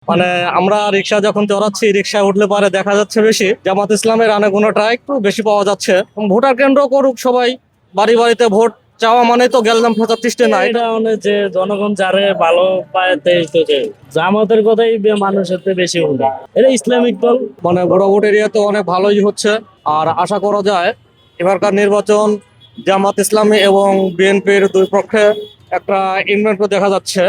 মানে আমরা রিক্সা যখন চড়াচ্ছি, রিক্সায় উঠলে পরে দেখা যাচ্ছে বেশি জামাত ইসলামের আনাগোনাটা একটু বেশি পাওয়া যাচ্ছে। ভোটার কেন্দ্র করুক সবাই, বাড়ি বাড়িতে ভোট চাওয়া মানে তো গ্যালজাম ফেসাদ সৃষ্টি না। এটা মানে যে জনগণ যারে ভালো পায় তো যে জামাতের কথাই মানুষের চেয়ে বেশি বলে। এটা ইসলামিক দল। মানে ভোট এরিয়াতে অনেক ভালোই হচ্ছে। আর আশা করা যায় এবারকার নির্বাচন জামাত ইসলামী এবং বিএনপির দুই পক্ষে একটা ইনভেন্ট দেখা যাচ্ছে,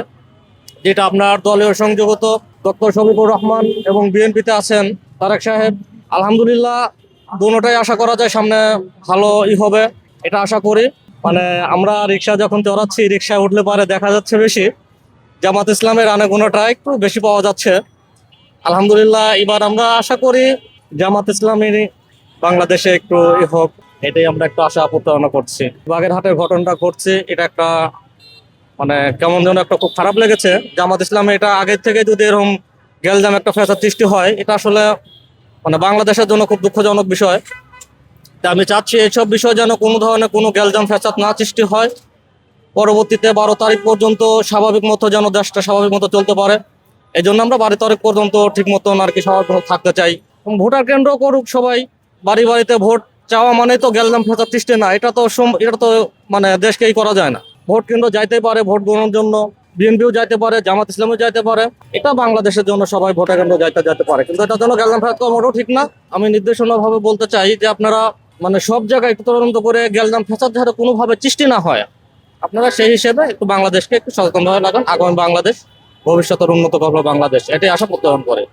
যেটা আপনার দলীয় সংযোগত ডক্টর শফিকুর রহমান এবং বিএনপিতে আছেন তারেক সাহেব। আলহামদুলিল্লাহ দুটোটাই আশা করা যায় সামনে ভালো হবে, এটা আশা করি। মানে আমরা রিক্সা যখন চড়াচ্ছি, রিক্সায় উঠলে পরে দেখা যাচ্ছে বেশি জামাত ইসলামের আনাগোনাটা একটু বেশি পাওয়া যাচ্ছে। আলহামদুলিল্লাহ এবার আমরা আশা করি জামাত ইসলামী বাংলাদেশে একটু হোক, এটাই আমরা একটু আশা প্রত্যাশা করছি। বাগেরহাটের ঘটনাটা ঘটছে, এটা একটা মানে কেমন যেন একটা খুব খারাপ লেগেছে। জামাত ইসলামে এটা আগের থেকে যদি এরকম গ্যালজাম একটা ফ্যাসাদ সৃষ্টি হয়, এটা আসলে মানে বাংলাদেশের জন্য খুব দুঃখজনক বিষয়। তা আমি চাচ্ছি এইসব বিষয় যেন কোনো ধরনের কোনো গ্যালজাম ফ্যাসাদ না সৃষ্টি হয়। পরবর্তীতে 12 তারিখ পর্যন্ত স্বাভাবিক মতো যেন দেশটা স্বাভাবিক মতো চলতে পারে, এই জন্য আমরা 12 তারিখ পর্যন্ত ঠিক মতন আর কি স্বাভাবিক মতো থাকতে চাই। ভোটার কেন্দ্র করুক সবাই, বাড়ি বাড়িতে ভোট চাওয়া মানে তো গ্যালজাম ফেসাদ সৃষ্টি না। এটা তো মানে দেশকেই করা যায় না। ভোট কেন্দ্র যাইতে পারে ভোট গ্রহণের জন্য, বিএনপিও যাইতে পারে, জামাত ইসলামও যাইতে পারে, এটা বাংলাদেশের জন্য সবাই ভোটার কেন্দ্র যেতে পারে, কিন্তু এটার জন্য গ্যালজাম ফেসাদ করা মোটেও ঠিক না। আমি নির্দেশনা ভাবে বলতে চাই যে আপনারা মানে সব জায়গায় একটু তদন্ত করে গ্যালজাম ফেসাদ যাতে কোনোভাবে সৃষ্টি না হয়, আপনারা সেই হিসেবে একটু বাংলাদেশকে একটু সচেতন ভাবে লাগান। আগামী বাংলাদেশ ভবিষ্যতের উন্নত করবে বাংলাদেশ, এটাই আশা প্রত্যাশা করে।